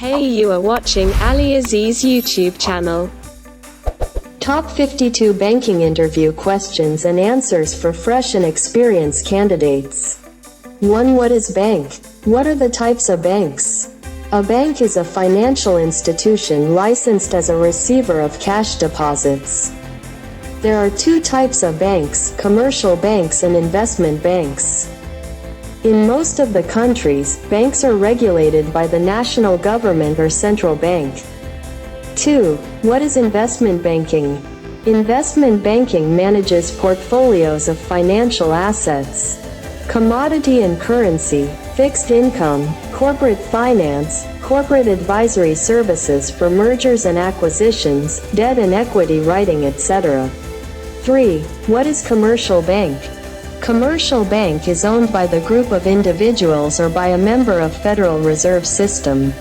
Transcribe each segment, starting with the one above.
Hey, you are watching AliAziz YouTube channel. Top 52 banking interview questions and answers for fresh and experienced candidates. 1. What is bank? What are the types of banks? A bank is a financial institution licensed as a receiver of cash deposits. There are two types of banks: commercial banks and investment banks. In most of the countries, banks are regulated by the national government or central bank. 2. What is investment banking? Investment banking manages portfolios of financial assets, commodity and currency, fixed income, corporate finance, corporate advisory services for mergers and acquisitions, debt and equity writing, etc. 3. What is commercial bank? Commercial bank is owned by the group of individuals or by a member of Federal Reserve System.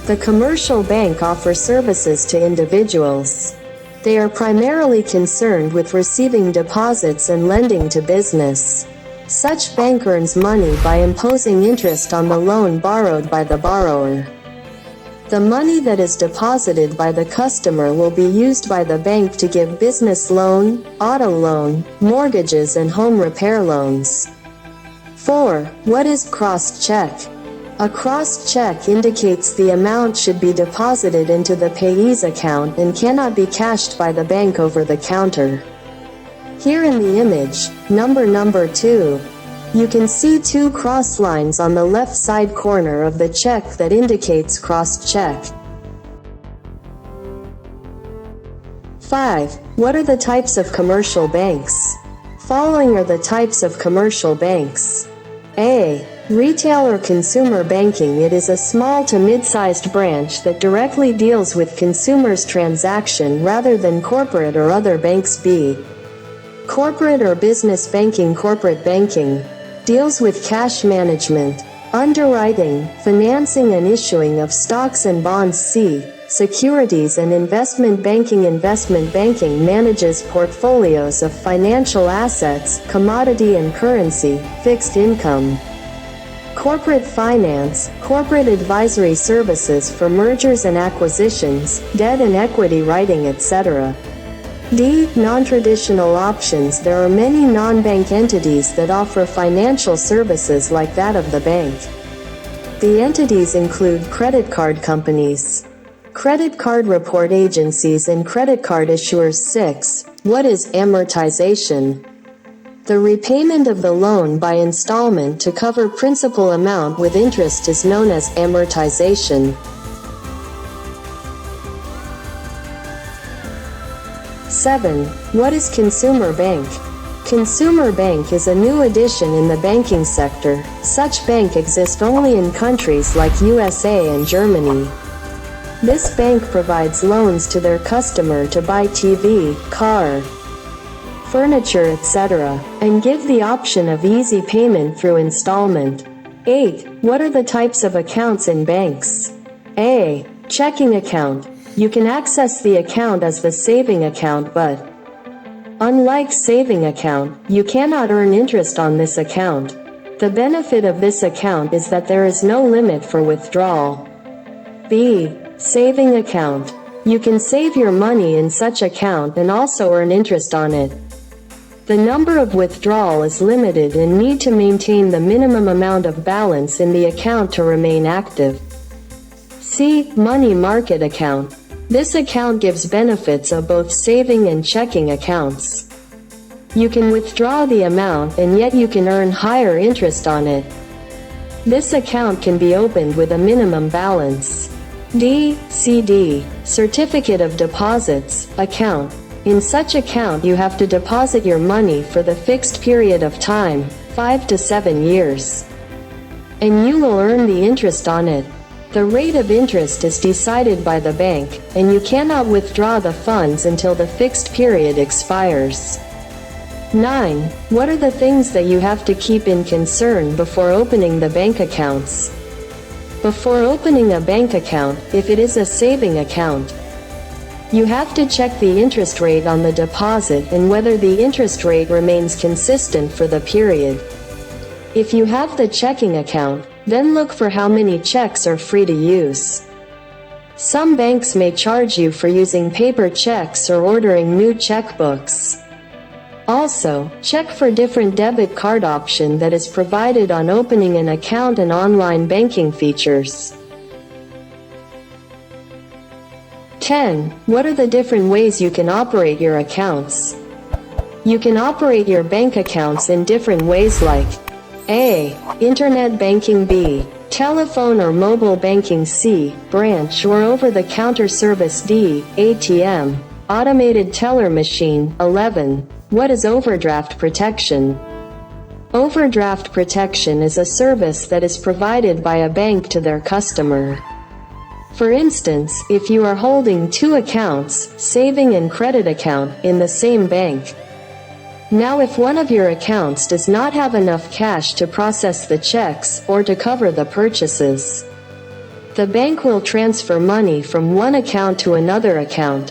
The commercial bank offers services to individuals. They are primarily concerned with receiving deposits and lending to business. Such bank earns money by imposing interest on the loan borrowed by the borrower. The money that is deposited by the customer will be used by the bank to give business loan, auto loan, mortgages and home repair loans. 4. What is crossed check? A crossed check indicates the amount should be deposited into the payee's account and cannot be cashed by the bank over the counter. Here in the image, number 2, you can see two cross lines on the left side corner of the check that indicates crossed check. 5. What are the types of commercial banks? Following are the types of commercial banks. A. Retail or consumer banking. It is a small to mid-sized branch that directly deals with consumers' transaction rather than corporate or other banks. B. Corporate or business banking. Corporate banking deals with cash management, underwriting, financing and issuing of stocks and bonds. C. Securities and investment banking. Investment banking manages portfolios of financial assets, commodity and currency, fixed income. Corporate finance, corporate advisory services for mergers and acquisitions, debt and equity writing, etc. D. Non-traditional options. There are many non-bank entities that offer financial services like that of the bank. The entities include credit card companies, credit card report agencies and credit card issuers. 6. What is amortization? The repayment of the loan by installment to cover principal amount with interest is known as amortization. 7. What is consumer bank? Consumer bank is a new addition in the banking sector. Such bank exists only in countries like USA and Germany. This bank provides loans to their customer to buy TV, car, furniture, etc., and give the option of easy payment through installment. 8. What are the types of accounts in banks? A. Checking account. You can access the account as the saving account, but unlike saving account, you cannot earn interest on this account. The benefit of this account is that there is no limit for withdrawal. B. Saving account. You can save your money in such account and also earn interest on it. The number of withdrawal is limited and need to maintain the minimum amount of balance in the account to remain active. C. Money market account. This account gives benefits of both saving and checking accounts. You can withdraw the amount and yet you can earn higher interest on it. This account can be opened with a minimum balance. D. CD. Certificate of Deposits account. In such account you have to deposit your money for the fixed period of time, 5 to 7 years. And you will earn the interest on it. The rate of interest is decided by the bank, and you cannot withdraw the funds until the fixed period expires. 9. What are the things that you have to keep in concern before opening the bank accounts? Before opening a bank account, if it is a saving account, you have to check the interest rate on the deposit and whether the interest rate remains consistent for the period. If you have the checking account, then look for how many checks are free to use. Some banks may charge you for using paper checks or ordering new checkbooks. Also, check for different debit card option that is provided on opening an account and online banking features. 10. What are the different ways you can operate your accounts? You can operate your bank accounts in different ways like A. Internet banking. B. Telephone or mobile banking. C. Branch or over-the-counter service. D. ATM. Automated teller machine. 11. What is overdraft protection? Overdraft protection is a service that is provided by a bank to their customer. For instance, if you are holding two accounts, saving and credit account, in the same bank. Now if one of your accounts does not have enough cash to process the checks or to cover the purchases, the bank will transfer money from one account to another account,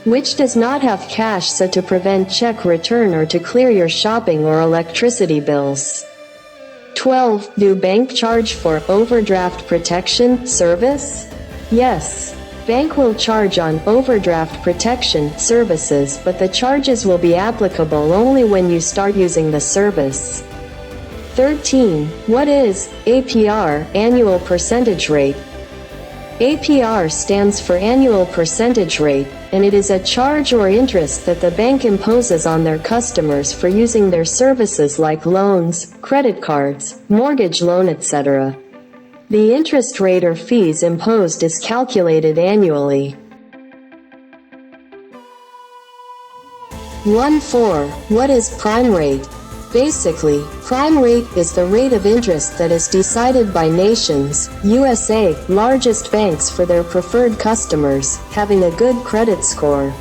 which does not have cash, so to prevent check return or to clear your shopping or electricity bills. 12. Do bank charge for overdraft protection service? Yes. Bank will charge on overdraft protection services, but the charges will be applicable only when you start using the service. 13. What is APR, annual percentage rate? APR stands for annual percentage rate, and it is a charge or interest that the bank imposes on their customers for using their services like loans, credit cards, mortgage loan, etc. The interest rate or fees imposed is calculated annually. 1.4. What is prime rate? Basically, prime rate is the rate of interest that is decided by nations, USA, largest banks for their preferred customers, having a good credit score.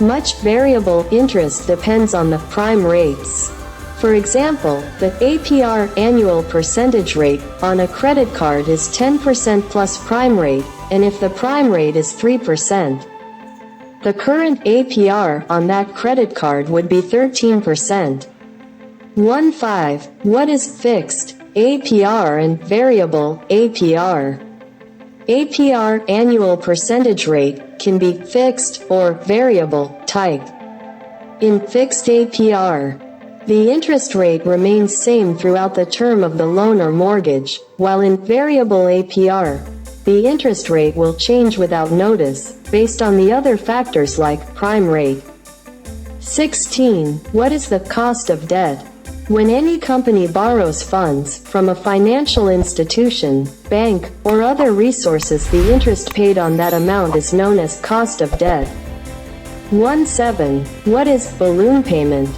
Much variable interest depends on the prime rates. For example, the APR, annual percentage rate, on a credit card is 10% plus prime rate, and if the prime rate is 3%, the current APR on that credit card would be 13%. 1.5. What is fixed APR and variable APR? APR, annual percentage rate, can be fixed or variable type. In fixed APR, the interest rate remains same throughout the term of the loan or mortgage, while in variable APR, the interest rate will change without notice, based on the other factors like prime rate. 16. What is the cost of debt? When any company borrows funds from a financial institution, bank, or other resources, the interest paid on that amount is known as cost of debt. 1.7. What is balloon payment?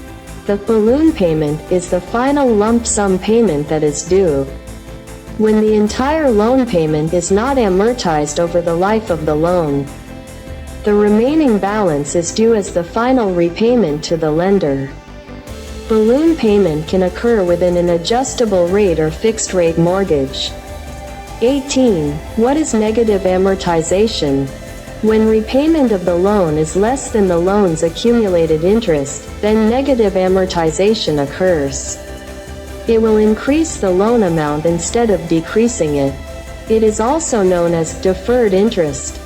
The balloon payment is the final lump sum payment that is due when the entire loan payment is not amortized over the life of the loan. The remaining balance is due as the final repayment to the lender. Balloon payment can occur within an adjustable rate or fixed rate mortgage. 18. What is negative amortization? When repayment of the loan is less than the loan's accumulated interest, then negative amortization occurs. It will increase the loan amount instead of decreasing it. It is also known as deferred interest.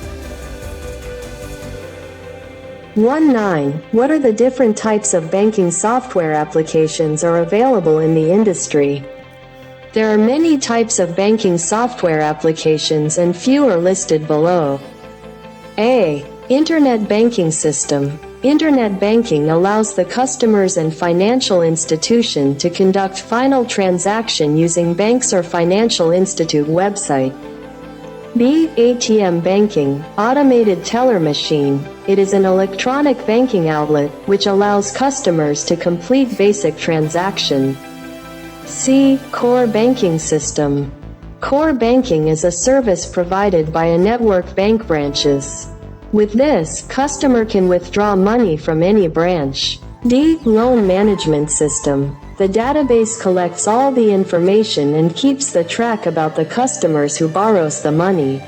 1.9. What are the different types of banking software applications are available in the industry? There are many types of banking software applications and few are listed below. A. Internet banking system. Internet banking allows the customers and financial institution to conduct final transaction using banks or financial institute website. B. ATM banking, automated teller machine. It is an electronic banking outlet, which allows customers to complete basic transaction. C. Core banking system. Core banking is a service provided by a network bank branches. With this, customer can withdraw money from any branch. D. Loan management system. The database collects all the information and keeps the track about the customers who borrows the money.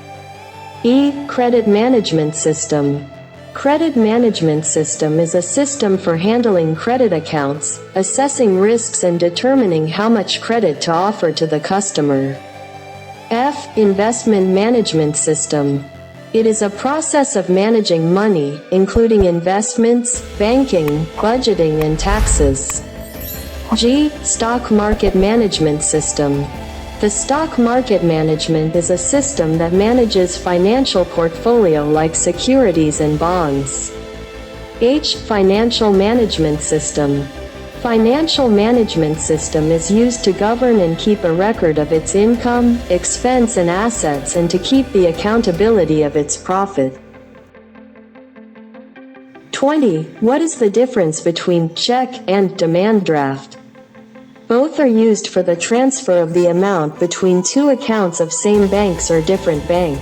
E. Credit management system. Credit management system is a system for handling credit accounts, assessing risks and determining how much credit to offer to the customer. F. Investment management system. It is a process of managing money, including investments, banking, budgeting and taxes. G. Stock market management system. The stock market management is a system that manages financial portfolio like securities and bonds. H. Financial management system. Financial management system is used to govern and keep a record of its income, expense and assets and to keep the accountability of its profit. 20. What is the difference between check and demand draft? Both are used for the transfer of the amount between two accounts of same banks or different bank.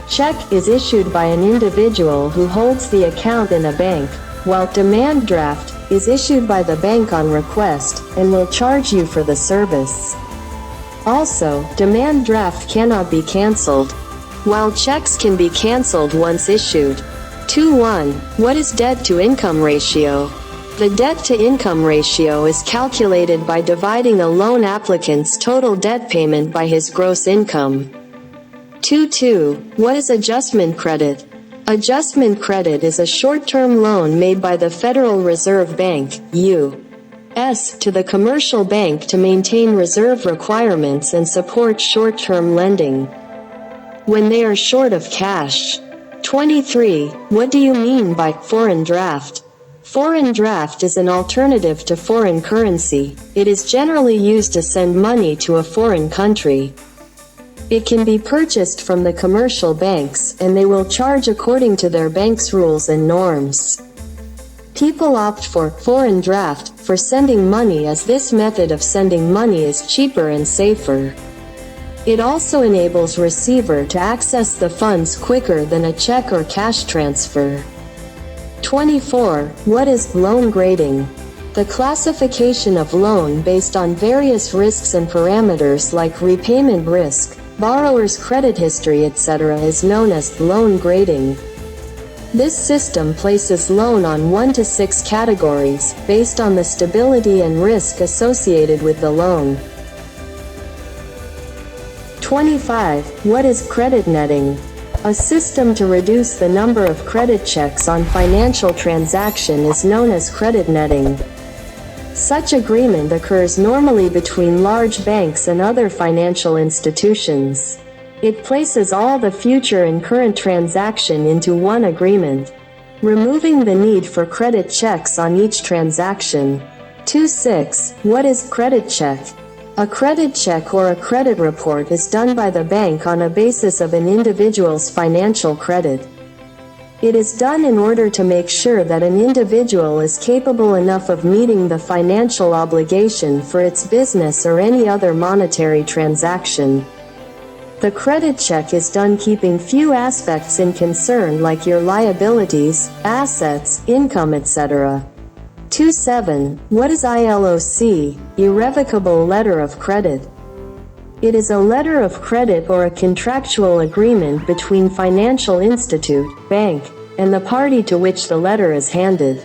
Check is issued by an individual who holds the account in a bank, while demand draft is issued by the bank on request, and will charge you for the service. Also, demand draft cannot be cancelled, while checks can be cancelled once issued. 2-1. What is debt-to-income ratio? The debt-to-income ratio is calculated by dividing a loan applicant's total debt payment by his gross income. 2-2. What is adjustment credit? Adjustment credit is a short-term loan made by the Federal Reserve Bank, U.S., to the commercial bank to maintain reserve requirements and support short-term lending when they are short of cash. 23. What do you mean by foreign draft? Foreign draft is an alternative to foreign currency. It is generally used to send money to a foreign country. It can be purchased from the commercial banks, and they will charge according to their bank's rules and norms. People opt for foreign draft for sending money as this method of sending money is cheaper and safer. It also enables receiver to access the funds quicker than a check or cash transfer. 24. What is loan grading? The classification of loan based on various risks and parameters like repayment risk, borrower's credit history, etc. is known as loan grading. This system places loan on 1 to 6 categories, based on the stability and risk associated with the loan. 25. What is credit netting? A system to reduce the number of credit checks on financial transaction is known as credit netting. Such agreement occurs normally between large banks and other financial institutions. It places all the future and current transaction into one agreement, removing the need for credit checks on each transaction. 26. What is credit check? A credit check or a credit report is done by the bank on a basis of an individual's financial credit. It is done in order to make sure that an individual is capable enough of meeting the financial obligation for its business or any other monetary transaction. The credit check is done keeping few aspects in concern like your liabilities, assets, income, etc. 27. What is ILOC? Irrevocable letter of credit. It is a letter of credit or a contractual agreement between financial institute, bank, and the party to which the letter is handed.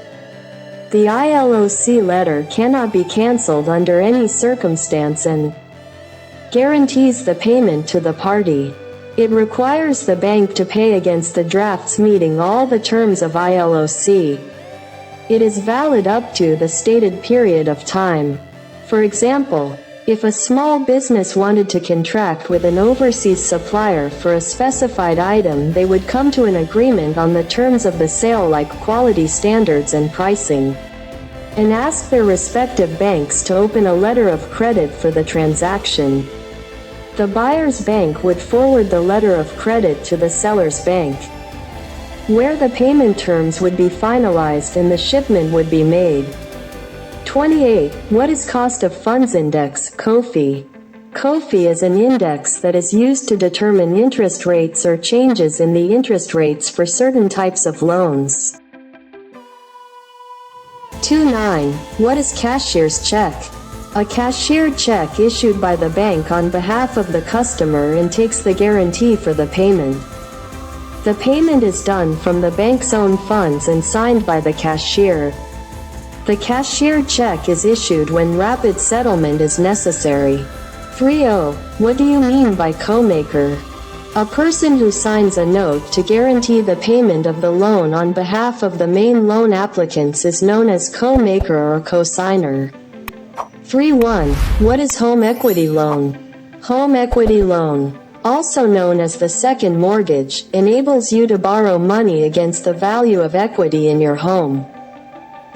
The ILOC letter cannot be cancelled under any circumstance and guarantees the payment to the party. It requires the bank to pay against the drafts meeting all the terms of ILOC. It is valid up to the stated period of time. For example, if a small business wanted to contract with an overseas supplier for a specified item, they would come to an agreement on the terms of the sale like quality standards and pricing, and ask their respective banks to open a letter of credit for the transaction. The buyer's bank would forward the letter of credit to the seller's bank, where the payment terms would be finalized and the shipment would be made. 28. What is cost of funds index, COFI? COFI is an index that is used to determine interest rates or changes in the interest rates for certain types of loans. 29. What is cashier's check? A cashiered check issued by the bank on behalf of the customer and takes the guarantee for the payment. The payment is done from the bank's own funds and signed by the cashier. The cashiered check is issued when rapid settlement is necessary. 30. What do you mean by co-maker? A person who signs a note to guarantee the payment of the loan on behalf of the main loan applicants is known as co-maker or co-signer. 3.1. What is home equity loan? Home equity loan, also known as the second mortgage, enables you to borrow money against the value of equity in your home.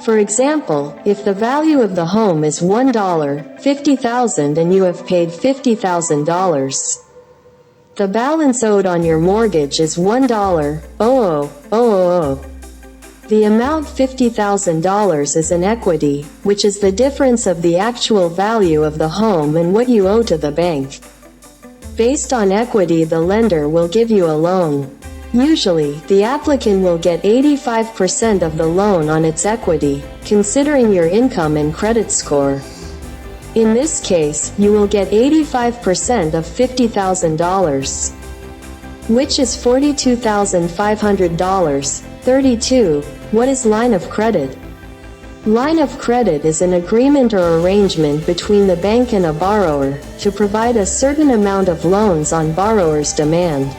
For example, if the value of the home is $1, $50,000 and you have paid $50,000, the balance owed on your mortgage is $1,000,000. The amount $50,000 is an equity, which is the difference of the actual value of the home and what you owe to the bank. Based on equity, the lender will give you a loan. Usually, the applicant will get 85% of the loan on its equity, considering your income and credit score. In this case, you will get 85% of $50,000, which is $42,500. 32. What is line of credit? Line of credit is an agreement or arrangement between the bank and a borrower to provide a certain amount of loans on borrower's demand.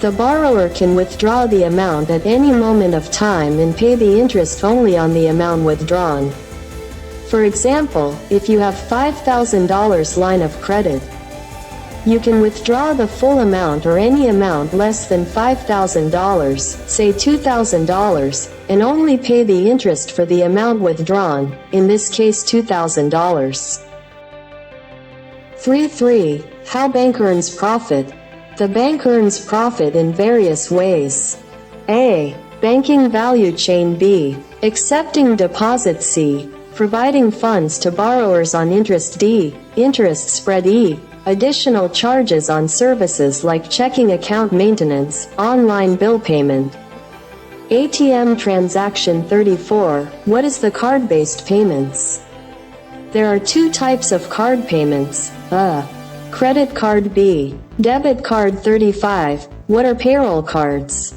The borrower can withdraw the amount at any moment of time and pay the interest only on the amount withdrawn. For example, if you have $5,000 line of credit, you can withdraw the full amount or any amount less than $5,000, say $2,000, and only pay the interest for the amount withdrawn, in this case $2,000. 3.3. How bank earns profit? The bank earns profit in various ways. A. Banking value chain. B. Accepting deposits. C. Providing funds to borrowers on interest. D. Interest spread. E. Additional charges on services like checking account maintenance, online bill payment. ATM transaction. 34. What is the card-based payments? There are two types of card payments, A. Credit card. B. Debit card. 35. What are payroll cards?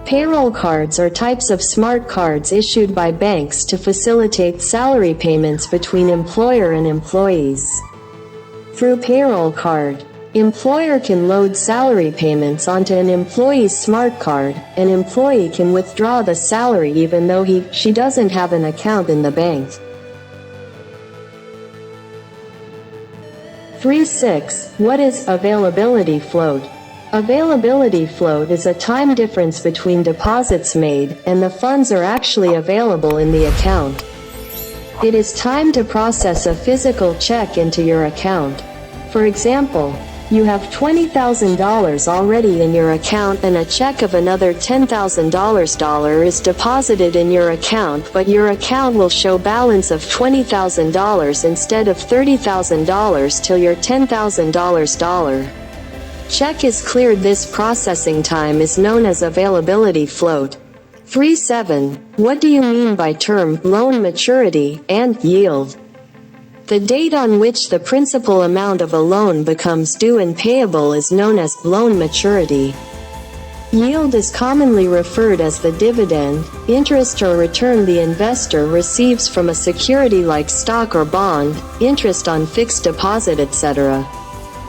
Payroll cards are types of smart cards issued by banks to facilitate salary payments between employer and employees. Through payroll card, employer can load salary payments onto an employee's smart card. An employee can withdraw the salary even though she doesn't have an account in the bank. 3.6. What is availability float? Availability float is a time difference between deposits made and the funds are actually available in the account. It is time to process a physical check into your account. For example, you have $20,000 already in your account and a check of another $10,000 is deposited in your account, but your account will show balance of $20,000 instead of $30,000 till your $10,000 check is cleared. This processing time is known as availability float. 3.7. What do you mean by term, loan maturity, and yield? The date on which the principal amount of a loan becomes due and payable is known as loan maturity. Yield is commonly referred as the dividend, interest or return the investor receives from a security like stock or bond, interest on fixed deposit, etc.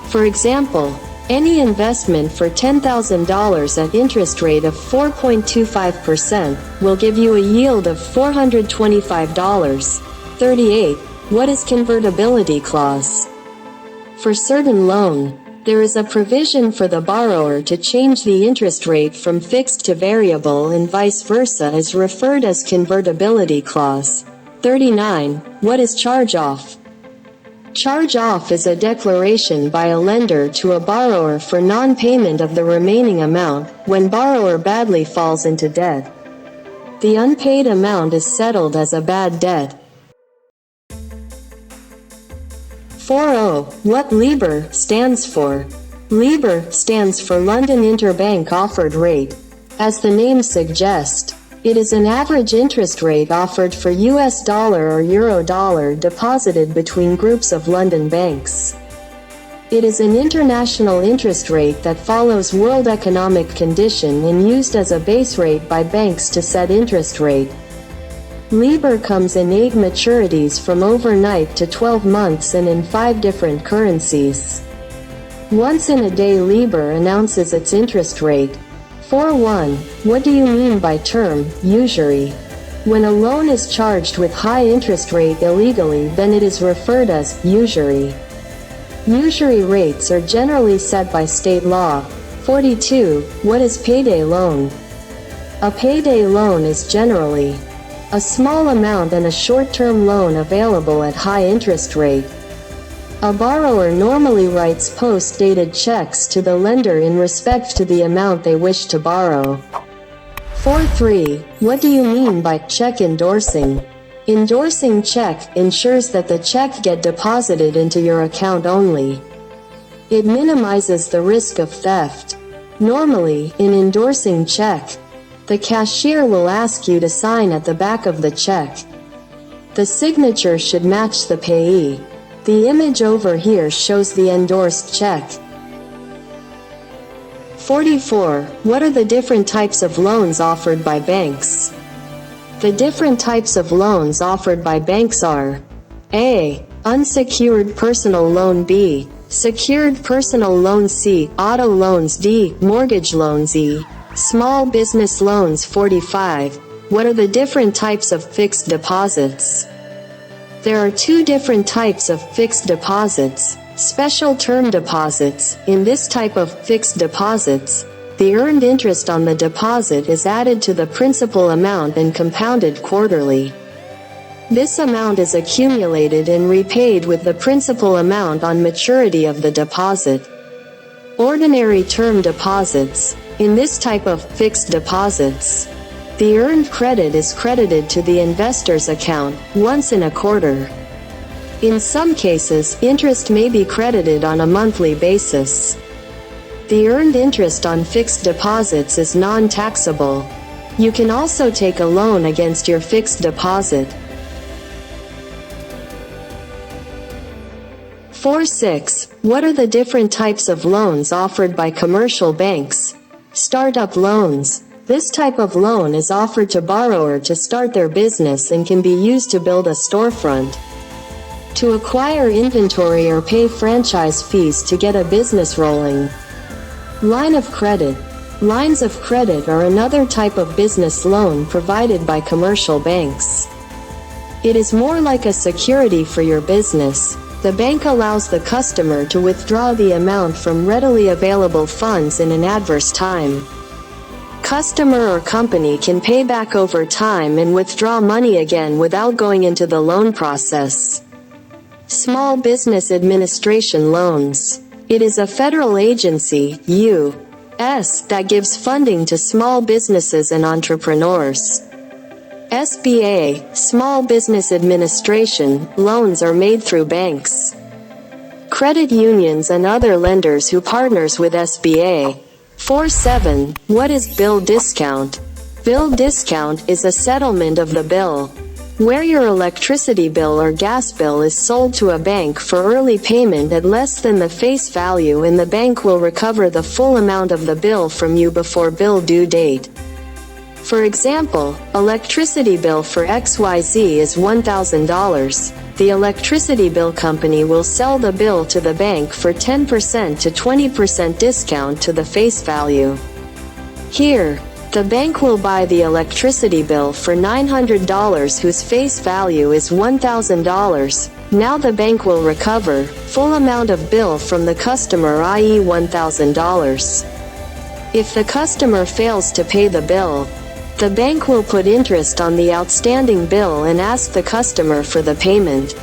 For example, any investment for $10,000 at interest rate of 4.25% will give you a yield of $425. 38. What is convertibility clause? For certain loan, there is a provision for the borrower to change the interest rate from fixed to variable and vice versa is referred as convertibility clause. 39. What is charge-off? Charge-off is a declaration by a lender to a borrower for non-payment of the remaining amount when borrower badly falls into debt. The unpaid amount is settled as a bad debt. 4.0. What LIBOR stands for? LIBOR stands for London Interbank Offered Rate. As the name suggests, it is an average interest rate offered for US dollar or euro dollar deposited between groups of London banks. It is an international interest rate that follows world economic condition and used as a base rate by banks to set interest rate. LIBOR comes in 8 maturities from overnight to 12 months and in 5 different currencies. Once in a day LIBOR announces its interest rate. 4.1. What do you mean by term, usury? When a loan is charged with high interest rate illegally, then it is referred as usury. Usury rates are generally set by state law. 42. What is payday loan? A payday loan is generally a small amount and a short-term loan available at high interest rate. A borrower normally writes post-dated checks to the lender in respect to the amount they wish to borrow. 4.3. What do you mean by check endorsing? Endorsing check ensures that the check get deposited into your account only. It minimizes the risk of theft. Normally, in endorsing check, the cashier will ask you to sign at the back of the check. The signature should match the payee. The image over here shows the endorsed check. 44. What are the different types of loans offered by banks? The different types of loans offered by banks are: A. Unsecured personal loan. B. Secured personal loan. C. Auto loans. D. Mortgage loans. E. Small business loans. 45. What are the different types of fixed deposits? There are two different types of fixed deposits. Special term deposits. In this type of fixed deposits, the earned interest on the deposit is added to the principal amount and compounded quarterly. This amount is accumulated and repaid with the principal amount on maturity of the deposit. Ordinary term deposits. In this type of fixed deposits, the earned credit is credited to the investor's account once in a quarter. In some cases, interest may be credited on a monthly basis. The earned interest on fixed deposits is non-taxable. You can also take a loan against your fixed deposit. 4.6. What are the different types of loans offered by commercial banks? Startup loans. This type of loan is offered to borrower to start their business and can be used to build a storefront, to acquire inventory, or pay franchise fees to get a business rolling. Line of credit. Lines of credit are another type of business loan provided by commercial banks. It is more like a security for your business. The bank allows the customer to withdraw the amount from readily available funds in an adverse time. Customer or company can pay back over time and withdraw money again without going into the loan process. Small Business Administration loans. It is a federal agency, U.S., that gives funding to small businesses and entrepreneurs. SBA, Small Business Administration, loans are made through banks, credit unions and other lenders who partners with SBA. 4.7. What is bill discount? Bill discount is a settlement of the bill, where your electricity bill or gas bill is sold to a bank for early payment at less than the face value, and the bank will recover the full amount of the bill from you before bill due date. For example, electricity bill for XYZ is $1,000. The electricity bill company will sell the bill to the bank for 10% to 20% discount to the face value. Here, the bank will buy the electricity bill for $900 whose face value is $1,000. Now the bank will recover full amount of bill from the customer, i.e. $1,000. If the customer fails to pay the bill, the bank will put interest on the outstanding bill and ask the customer for the payment.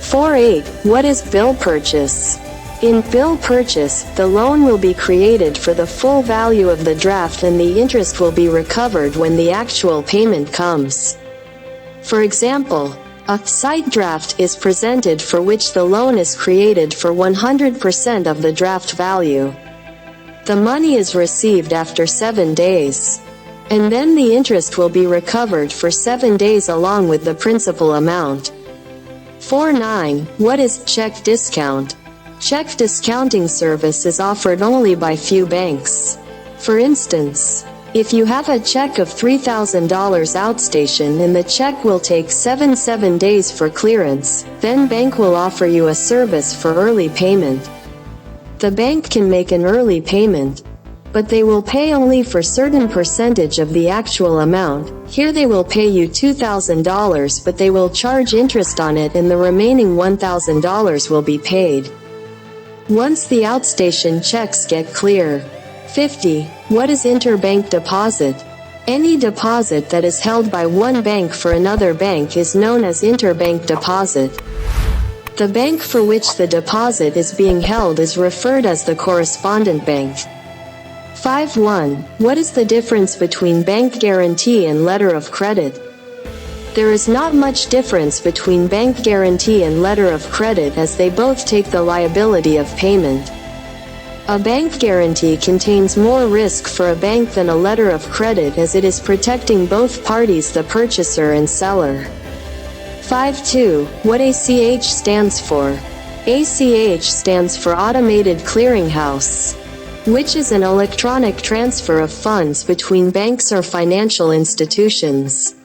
4.8. What is bill purchase? In bill purchase, the loan will be created for the full value of the draft and the interest will be recovered when the actual payment comes. For example, a site draft is presented for which the loan is created for 100% of the draft value. The money is received after 7 days, and then the interest will be recovered for 7 days along with the principal amount. 4.9. What is check discount? Check discounting service is offered only by few banks. For instance, If you have a check of $3,000 outstation and the check will take 7 days for clearance, then bank will offer you a service for early payment. The bank can make an early payment, but they will pay only for certain percentage of the actual amount. Here they will pay you $2,000, but they will charge interest on it and the remaining $1,000 will be paid once the outstation checks get clear. 50. What is interbank deposit? Any deposit that is held by one bank for another bank is known as interbank deposit. The bank for which the deposit is being held is referred as the correspondent bank. 5.1. What is the difference between bank guarantee and letter of credit? There is not much difference between bank guarantee and letter of credit, as they both take the liability of payment. A bank guarantee contains more risk for a bank than a letter of credit, as it is protecting both parties, the purchaser and seller. 5.2. What ACH stands for? ACH stands for Automated Clearinghouse, which is an electronic transfer of funds between banks or financial institutions.